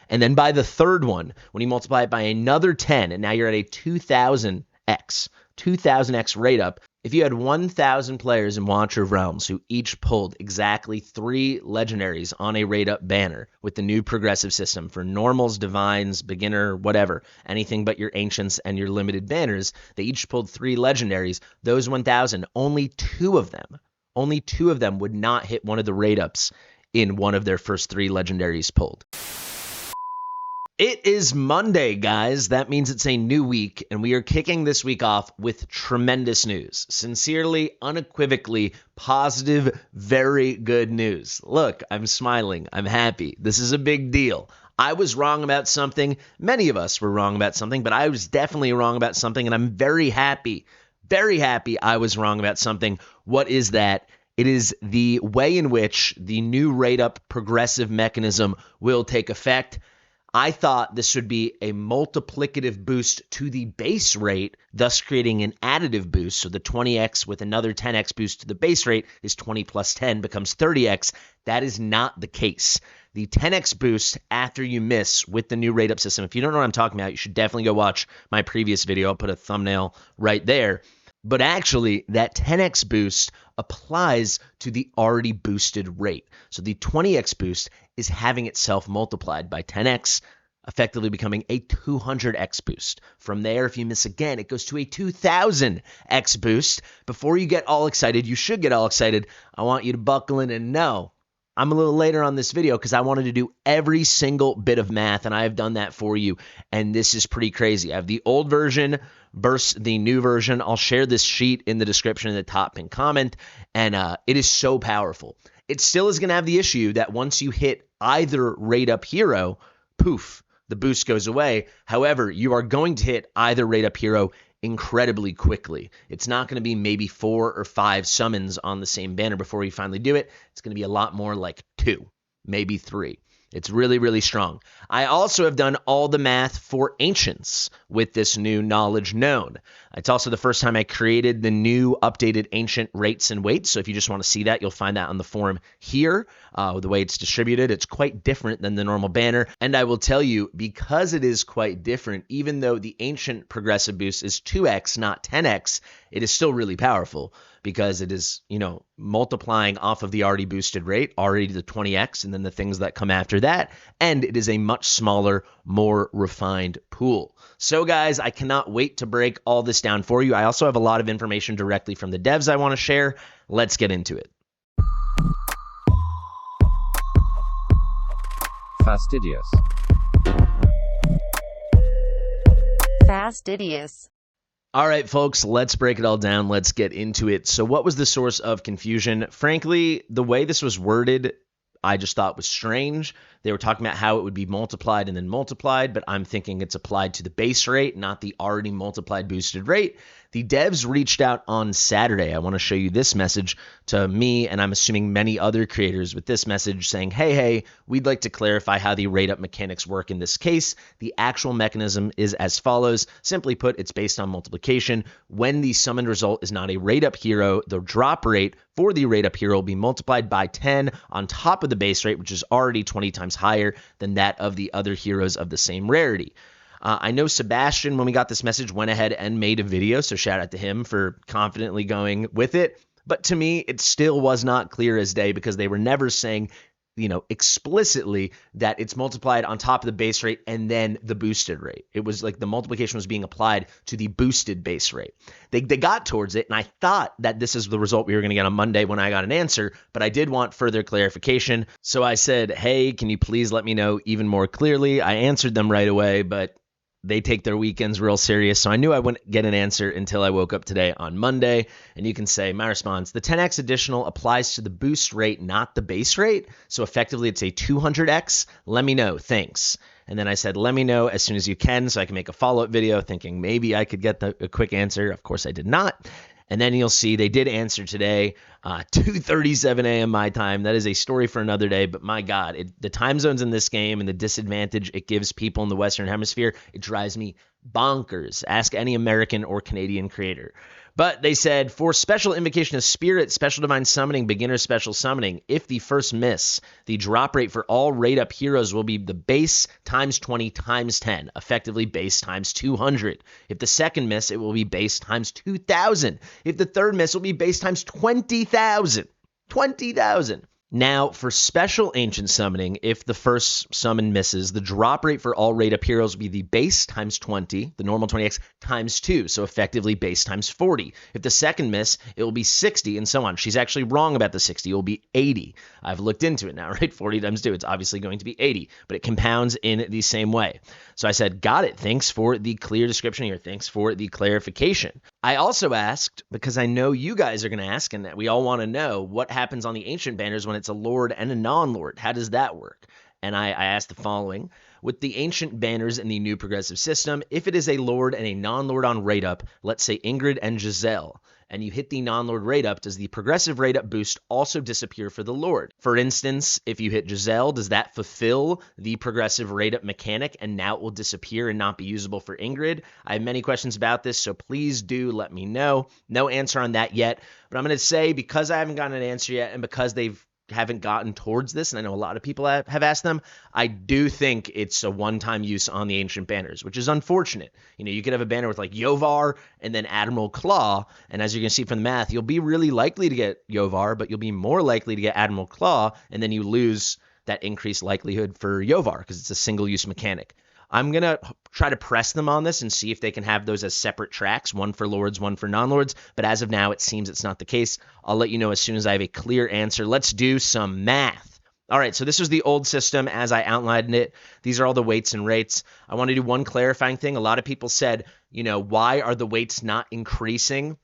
And then by the third one, when you multiply it by another 10, and now you're at a 2,000x rate up. If you had 1,000 players in Watcher of Realms who each pulled exactly 3 legendaries on a rate up banner with the new progressive system for normals, divines, beginner, whatever, anything but your ancients and your limited banners, they each pulled 3 legendaries. Those 1,000, only two of them would not hit one of the rate ups in one of their first 3 legendaries pulled. It is Monday, guys. That means it's a new week, and we are kicking this week off with tremendous news. Sincerely, unequivocally, positive, very good news. Look, I'm smiling. I'm happy. This is a big deal. I was wrong about something. Many of us were wrong about something, but I was definitely wrong about something, and I'm very happy I was wrong about something. What is that? It is the way in which the new rate-up progressive mechanism will take effect. I thought this would be a multiplicative boost to the base rate, thus creating an additive boost. So the 20x with another 10x boost to the base rate is 20 plus 10 becomes 30x. That is not the case. The 10x boost after you miss with the new rate up system, if you don't know what I'm talking about, you should definitely go watch my previous video. I'll put a thumbnail right there. But actually, that 10x boost applies to the already boosted rate. So the 20x boost is having itself multiplied by 10x, effectively becoming a 200x boost. From there, if you miss again, it goes to a 2000x boost. Before you get all excited, you should get all excited. I want you to buckle in and know I'm a little later on this video because I wanted to do every single bit of math, and I have done that for you, and this is pretty crazy. I have the old version versus the new version. I'll share this sheet in the description in the top pinned comment, and it is so powerful. It still is going to have the issue that once you hit either rate up hero, poof, the boost goes away. However, you are going to hit either rate up hero incredibly quickly. It's not going to be maybe 4 or 5 summons on the same banner before you finally do it. It's going to be a lot more like 2, maybe 3. It's really, really strong. I also have done all the math for Ancients with this new knowledge known. It's also the first time I created the new updated Ancient rates and weights. So if you just want to see that, you'll find that on the forum here. The way it's distributed, it's quite different than the normal banner. And I will tell you, because it is quite different, even though the Ancient progressive boost is 2x, not 10x, it is still really powerful because it is, multiplying off of the already boosted rate, already the 20x, and then the things that come after that. And it is a much smaller, more refined pool. So guys, I cannot wait to break all this down for you. I also have a lot of information directly from the devs I want to share. Let's get into it. Fastidious. Fastidious. All right, folks, let's break it all down. Let's get into it. So what was the source of confusion? Frankly, the way this was worded, I just thought was strange. They were talking about how it would be multiplied and then multiplied, but I'm thinking it's applied to the base rate, not the already multiplied boosted rate. The devs reached out on Saturday. I want to show you this message to me, and I'm assuming many other creators with this message saying, hey, we'd like to clarify how the rate up mechanics work in this case. The actual mechanism is as follows. Simply put, it's based on multiplication. When the summoned result is not a rate up hero, the drop rate for the rate up hero will be multiplied by 10 on top of the base rate, which is already 20 times higher than that of the other heroes of the same rarity. I know Sebastian, when we got this message, went ahead and made a video, so shout out to him for confidently going with it. But to me, it still was not clear as day because they were never saying, explicitly that it's multiplied on top of the base rate and then the boosted rate. It was like the multiplication was being applied to the boosted base rate. They got towards it, and I thought that this is the result we were going to get on Monday when I got an answer, but I did want further clarification. So I said, hey, can you please let me know even more clearly? I answered them right away, but they take their weekends real serious, so I knew I wouldn't get an answer until I woke up today on Monday. And you can say, my response, the 10x additional applies to the boost rate, not the base rate. So effectively, it's a 200x. Let me know. Thanks. And then I said, let me know as soon as you can so I can make a follow-up video thinking maybe I could get a quick answer. Of course, I did not. And then you'll see they did answer today, 2:37 a.m. my time. That is a story for another day, but my God, the time zones in this game and the disadvantage it gives people in the Western Hemisphere, it drives me bonkers. Ask any American or Canadian creator. But they said, for special invocation of spirit, special divine summoning, beginner special summoning, if the first miss, the drop rate for all rate up heroes will be the base times 20 times 10, effectively base times 200. If the second miss, it will be base times 2,000. If the third miss, it will be base times 20,000. 20,000. Now, for special ancient summoning, if the first summon misses, the drop rate for all rate up heroes will be the base times 20, the normal 20x, times 2, so effectively base times 40. If the second miss, it will be 60, and so on. She's actually wrong about the 60. It will be 80. I've looked into it now, right? 40 times 2, it's obviously going to be 80, but it compounds in the same way. So I said, got it. Thanks for the clear description here. Thanks for the clarification. I also asked, because I know you guys are going to ask, and we all want to know, what happens on the ancient banners when it's a lord and a non-lord? How does that work? And I asked the following. With the ancient banners in the new progressive system, if it is a lord and a non-lord on rate up, let's say Ingrid and Giselle, and you hit the non-lord rate up, does the progressive rate up boost also disappear for the lord? For instance, if you hit Giselle, does that fulfill the progressive rate up mechanic and now it will disappear and not be usable for Ingrid? I have many questions about this, so please do let me know. No answer on that yet, but I'm going to say, because I haven't gotten an answer yet and because they haven't gotten towards this, and I know a lot of people have asked them, I do think it's a one-time use on the ancient banners, which is unfortunate. You know, you could have a banner with like Yovar and then Admiral Claw, and as you're going to see from the math, you'll be really likely to get Yovar, but you'll be more likely to get Admiral Claw, and then you lose that increased likelihood for Yovar because it's a single-use mechanic. I'm going to try to press them on this and see if they can have those as separate tracks, one for lords, one for non-lords. But as of now, it seems it's not the case. I'll let you know as soon as I have a clear answer. Let's do some math. All right, so this was the old system as I outlined it. These are all the weights and rates. I want to do one clarifying thing. A lot of people said, you know, why are the weights not increasing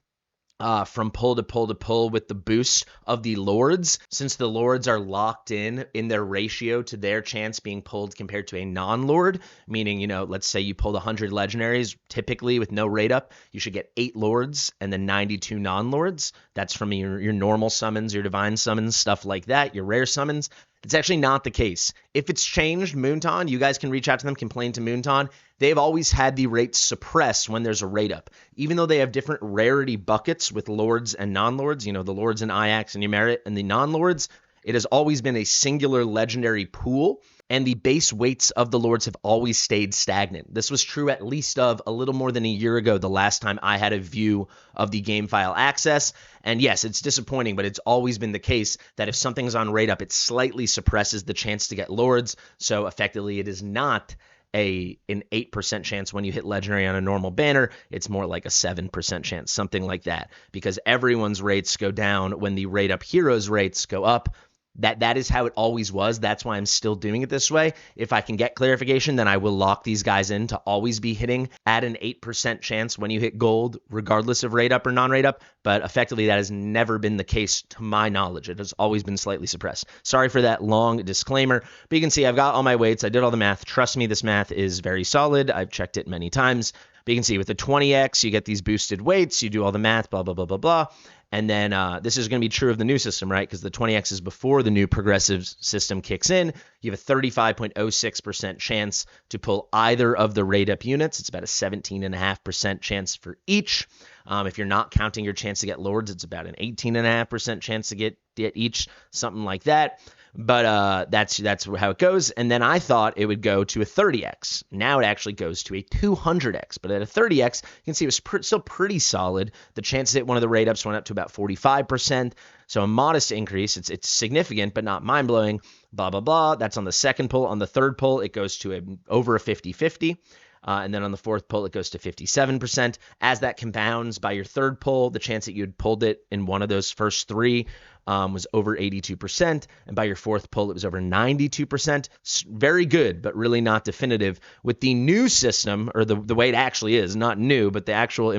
from pull to pull to pull with the boost of the lords, since the lords are locked in their ratio to their chance being pulled compared to a non-lord, meaning, you know, let's say you pulled 100 legendaries, typically with no rate up, you should get 8 lords and then 92 non-lords. That's from your normal summons, your divine summons, stuff like that, your rare summons. It's actually not the case. If it's changed, Moonton, you guys can reach out to them, complain to Moonton. They've always had the rates suppressed when there's a rate up. Even though they have different rarity buckets with lords and non-lords, you know, the lords in Iax and Numerit and the non-lords, it has always been a singular legendary pool, and the base weights of the lords have always stayed stagnant. This was true at least of a little more than a year ago, the last time I had a view of the game file access. And yes, it's disappointing, but it's always been the case that if something's on rate up, it slightly suppresses the chance to get lords. So effectively, it is not an 8% chance when you hit legendary on a normal banner. It's more like a 7% chance, something like that, because everyone's rates go down when the rate up heroes rates go up. That is how it always was. That's why I'm still doing it this way. If I can get clarification, then I will lock these guys in to always be hitting at an 8% chance when you hit gold, regardless of rate up or non-rate up. But effectively, that has never been the case to my knowledge. It has always been slightly suppressed. Sorry for that long disclaimer, but you can see I've got all my weights. I did all the math. Trust me, this math is very solid. I've checked it many times. But you can see with the 20x, you get these boosted weights. You do all the math, blah, blah, blah, blah, blah. And then this is going to be true of the new system, right? Because the 20x is before the new progressive system kicks in. You have a 35.06% chance to pull either of the rate up units. It's about a 17.5% chance for each. If you're not counting your chance to get lords, it's about an 18.5% chance to get each, something like that. But that's how it goes. And then I thought it would go to a 30x. Now it actually goes to a 200x. But at a 30x, you can see it was still pretty solid. The chance to hit one of the rate ups went up to about 45%. So a modest increase. It's significant, but not mind-blowing. Blah, blah, blah. That's on the second pull. On the third pull, it goes to over a 50-50. And then on the fourth pull, it goes to 57%. As that compounds by your third pull, the chance that you had pulled it in one of those first three was over 82%. And by your fourth pull, it was over 92%. Very good, but really not definitive. With the new system, or the way it actually is, not new, but the actual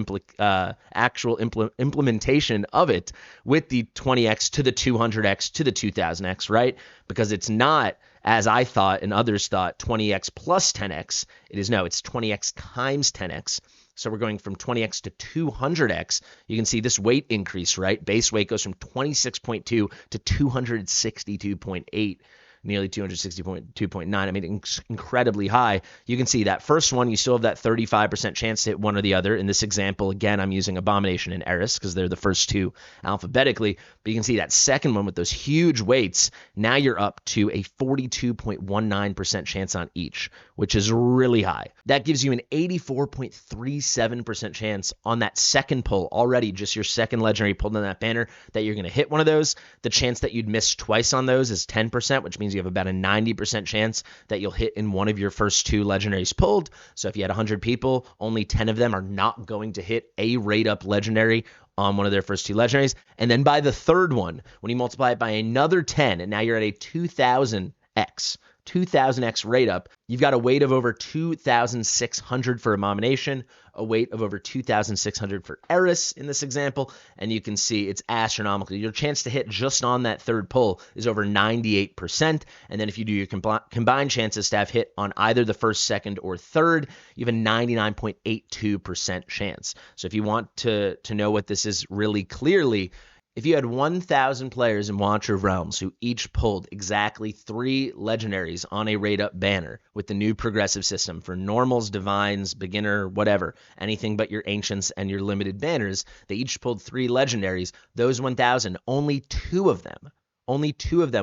implementation of it with the 20x to the 200x to the 2000x, right? Because it's not, as I thought and others thought, 20x plus 10x. It's 20x times 10x. So we're going from 20x to 200x. You can see this weight increase, right? Base weight goes from 26.2 to 262.8. nearly 260.2.9. I mean, incredibly high. You can see that first one, you still have that 35% chance to hit one or the other. In this example, again, I'm using Abomination and Eris because they're the first two alphabetically. But you can see that second one with those huge weights, now you're up to a 42.19% chance on each, which is really high. That gives you an 84.37% chance on that second pull already, just your second legendary pulled on that banner, that you're going to hit one of those. The chance that you'd miss twice on those is 10%, which means you have about a 90% chance that you'll hit in one of your first two legendaries pulled. So if you had 100 people, only 10 of them are not going to hit a rate up legendary on one of their first two legendaries. And then by the third one, when you multiply it by another 10, and now you're at a 2,000x rate up, you've got a weight of over 2,600 for Abomination, a weight of over 2,600 for Eris in this example, and you can see it's astronomical. Your chance to hit just on that third pull is over 98%, and then if you do your combined chances to have hit on either the first, second, or third, you have a 99.82% chance. So if you want to know what this is really clearly, if you had 1,000 players in Watcher of Realms who each pulled exactly 3 legendaries on a rate up banner with the new progressive system for normals, divines, beginner, whatever, anything but your ancients and your limited banners, they each pulled 3 legendaries. Those 1,000, only two of them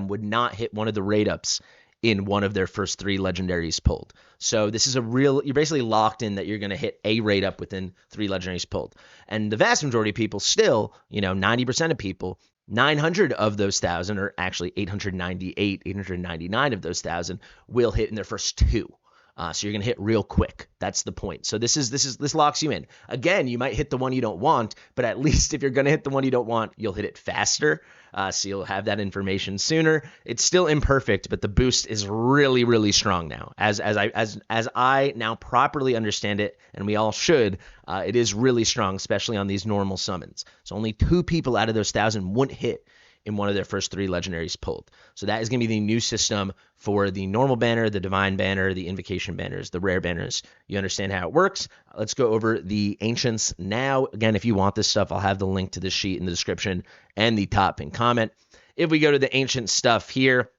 would not hit one of the rate ups in one of their first 3 legendaries pulled. So this is you're basically locked in that you're going to hit a rate up within 3 legendaries pulled. And the vast majority of people still, 90% of people, 900 of those 1,000, or actually 899 of those 1,000 will hit in their first 2. So you're going to hit real quick. That's the point. So this locks you in. Again, you might hit the one you don't want, but at least if you're going to hit the one you don't want, you'll hit it faster. So you'll have that information sooner. It's still imperfect, but the boost is really, really strong now. As I now properly understand it, and we all should, it is really strong, especially on these normal summons. So only 2 people out of those 1,000 wouldn't hit in one of their first 3 legendaries pulled. So that is going to be the new system for the normal banner, the divine banner, the invocation banners, the rare banners. You understand how it works. Let's go over the ancients now. Again, if you want this stuff, I'll have the link to this sheet in the description and the top pinned comment. If we go to the ancient stuff here,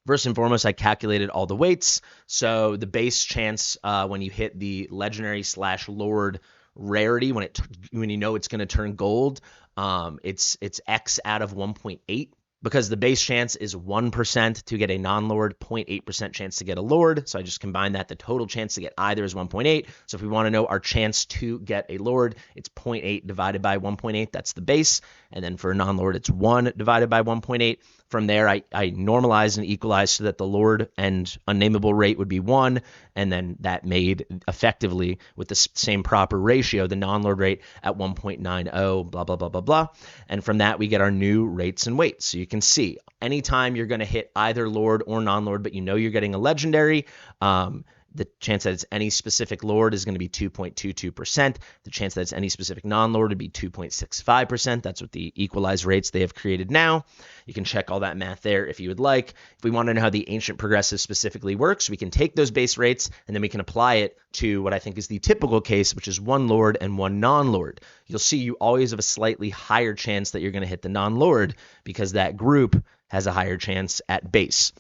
first and foremost, I calculated all the weights. So the base chance when you hit the legendary / lord rarity, when you know it's going to turn gold, it's X out of 1.8, because the base chance is 1% to get a non-lord, 0.8% chance to get a lord. So I just combined that. The total chance to get either is 1.8. So if we want to know our chance to get a lord, it's 0.8 divided by 1.8. That's the base. And then for a non-lord, it's 1 divided by 1.8. From there, I normalized and equalized so that the lord and unnameable rate would be 1, and then that made effectively, with the same proper ratio, the non-lord rate at 1.90, blah, blah, blah, blah, blah. And from that, we get our new rates and weights. So you can see, anytime you're going to hit either lord or non-lord, but you know you're getting a legendary, the chance that it's any specific lord is going to be 2.22%. The chance that it's any specific non-lord would be 2.65%. That's what the equalized rates they have created now. You can check all that math there if you would like. If we want to know how the ancient progressive specifically works, we can take those base rates and then we can apply it to what I think is the typical case, which is 1 lord and 1 non-lord. You'll see you always have a slightly higher chance that you're going to hit the non-lord because that group has a higher chance at base.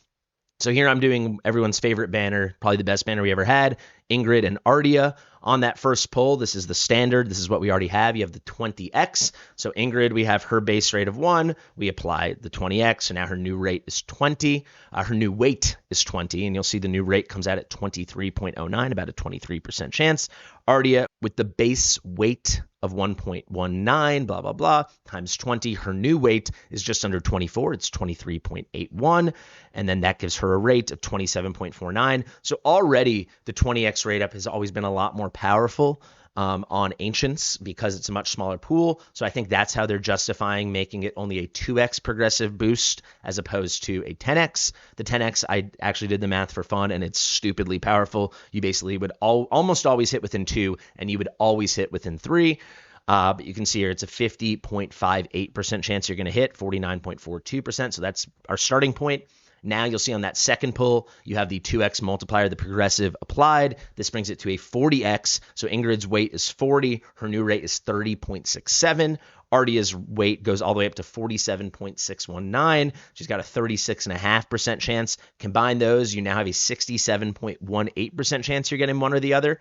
So here I'm doing everyone's favorite banner, probably the best banner we ever had, Ingrid and Ardia. On that first pull, this is the standard. This is what we already have. You have the 20x. So Ingrid, we have her base rate of 1. We apply the 20x, so now her new rate is 20. Her new weight is 20, and you'll see the new rate comes out at 23.09, about a 23% chance. Ardia, with the base weight of 1.19, blah, blah, blah, times 20. Her new weight is just under 24. It's 23.81, and then that gives her a rate of 27.49. So already the 20x rate up has always been a lot more powerful on ancients because it's a much smaller pool. So I think that's how they're justifying making it only a 2x progressive boost as opposed to a 10x. The 10x, I actually did the math for fun, and it's stupidly powerful. You basically would almost always hit within 2, and you would always hit within 3. But you can see here it's a 50.58% chance you're going to hit, 49.42%. So that's our starting point. Now you'll see on that second pull, you have the 2x multiplier, the progressive applied. This brings it to a 40x. So Ingrid's weight is 40. Her new rate is 30.67. Ardia's weight goes all the way up to 47.619. She's got a 36.5% chance. Combine those, you now have a 67.18% chance you're getting one or the other.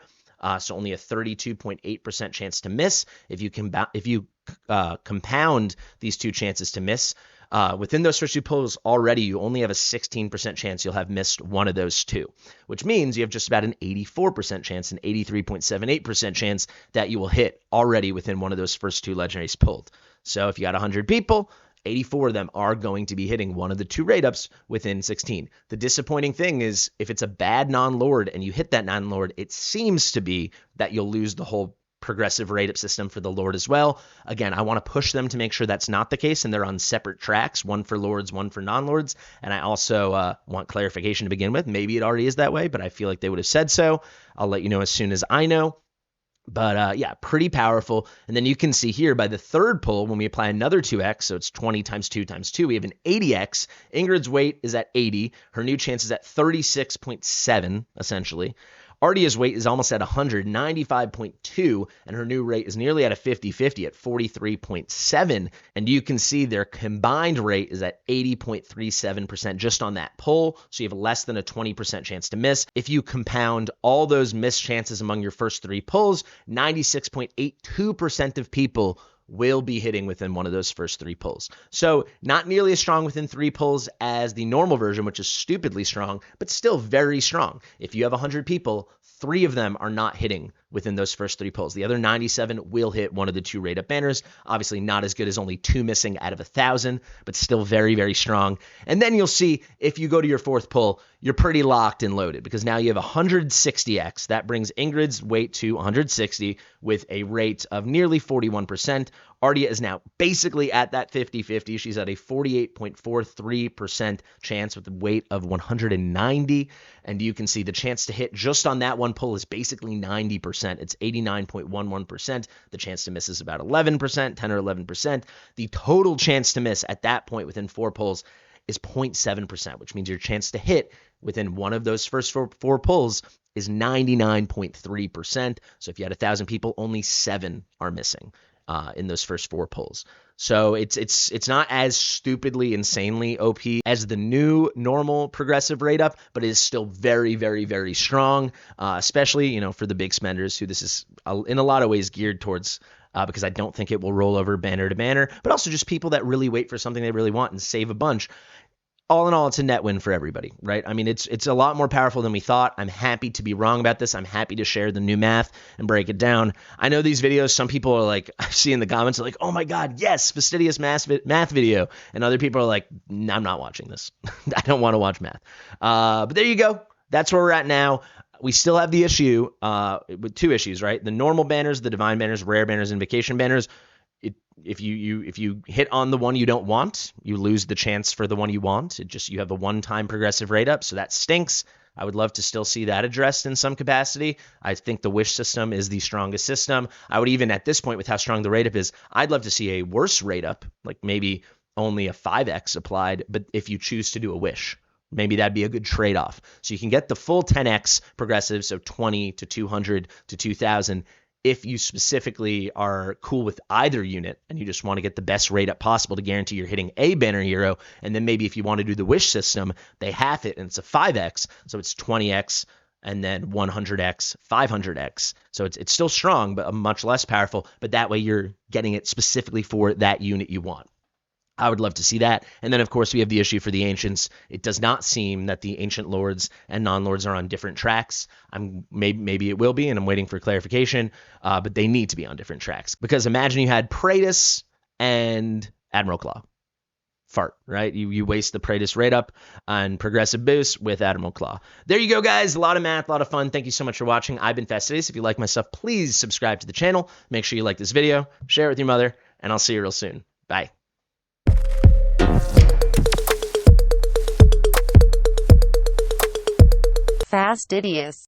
So only a 32.8% chance to miss. If you compound these two chances to miss, within those first two pulls already, you only have a 16% chance you'll have missed one of those two, which means you have just about an 84% chance, an 83.78% chance that you will hit already within one of those first two legendaries pulled. So if you got 100 people, 84 of them are going to be hitting one of the two rate-ups within 16. The disappointing thing is if it's a bad non-lord and you hit that non-lord, it seems to be that you'll lose the whole progressive rate-up system for the lord as well. Again, I want to push them to make sure that's not the case, and they're on separate tracks, one for lords, one for non-lords. And I also want clarification to begin with. Maybe it already is that way, but I feel like they would have said so. I'll let you know as soon as I know. But yeah, pretty powerful. And then you can see here by the third pull, when we apply another 2x, so it's 20 times 2 times 2, we have an 80x. Ingrid's weight is at 80. Her new chance is at 36.7, essentially. Ardia's weight is almost at 100, 95.2, and her new rate is nearly at a 50-50 at 43.7. And you can see their combined rate is at 80.37% just on that pull, so you have less than a 20% chance to miss. If you compound all those missed chances among your first three pulls, 96.82% of people will be hitting within one of those first three pulls. So not nearly as strong within three pulls as the normal version, which is stupidly strong, but still very strong. If you have 100 people, 3 of them are not hitting within those first three pulls. The other 97 will hit one of the two rate-up banners. Obviously not as good as only 2 missing out of 1,000, but still very, very strong. And then you'll see if you go to your fourth pull, you're pretty locked and loaded because now you have 160x. That brings Ingrid's weight to 160 with a rate of nearly 41%. Ardia is now basically at that 50-50. She's at a 48.43% chance with a weight of 190. And you can see the chance to hit just on that one pull is basically 90%. It's 89.11%. The chance to miss is about 11%, 10 or 11%. The total chance to miss at that point within 4 pulls is 0.7%, which means your chance to hit within one of those first four pulls is 99.3%. So if you had 1,000 people, only 7 are missing in those first 4 pulls. So it's not as stupidly, insanely OP as the new normal progressive rate up, but it is still very, very, very strong, especially, for the big spenders who this is in a lot of ways geared towards, because I don't think it will roll over banner to banner, but also just people that really wait for something they really want and save a bunch. All in all, it's a net win for everybody, right? I mean, it's a lot more powerful than we thought. I'm happy to be wrong about this. I'm happy to share the new math and break it down. I know these videos, some people are like, I see in the comments, like, oh my God, yes, Fastidious math video. And other people are like, I'm not watching this. I don't want to watch math. But there you go. That's where we're at now. We still have the issue with 2 issues, right? The normal banners, the divine banners, rare banners, and vacation banners. If you hit on the one you don't want, you lose the chance for the one you want. You have a one-time progressive rate up, so that stinks. I would love to still see that addressed in some capacity. I think the wish system is the strongest system. I would even, at this point, with how strong the rate up is, I'd love to see a worse rate up, like maybe only a 5x applied, but if you choose to do a wish. Maybe that'd be a good trade-off. So you can get the full 10x progressive, so 20 to 200 to 2,000, if you specifically are cool with either unit and you just want to get the best rate up possible to guarantee you're hitting a banner hero. And then maybe if you want to do the wish system, they half it and it's a 5x. So it's 20x and then 100x, 500x. So it's still strong, but much less powerful. But that way you're getting it specifically for that unit you want. I would love to see that. And then, of course, we have the issue for the Ancients. It does not seem that the Ancient Lords and Non-Lords are on different tracks. Maybe it will be, and I'm waiting for clarification, but they need to be on different tracks. Because imagine you had Praetus and Admiral Claw. Fart, right? You waste the Praetus rate up on progressive boost with Admiral Claw. There you go, guys. A lot of math, a lot of fun. Thank you so much for watching. I've been Fastidious. If you like my stuff, please subscribe to the channel. Make sure you like this video, share it with your mother, and I'll see you real soon. Bye. Fastidious.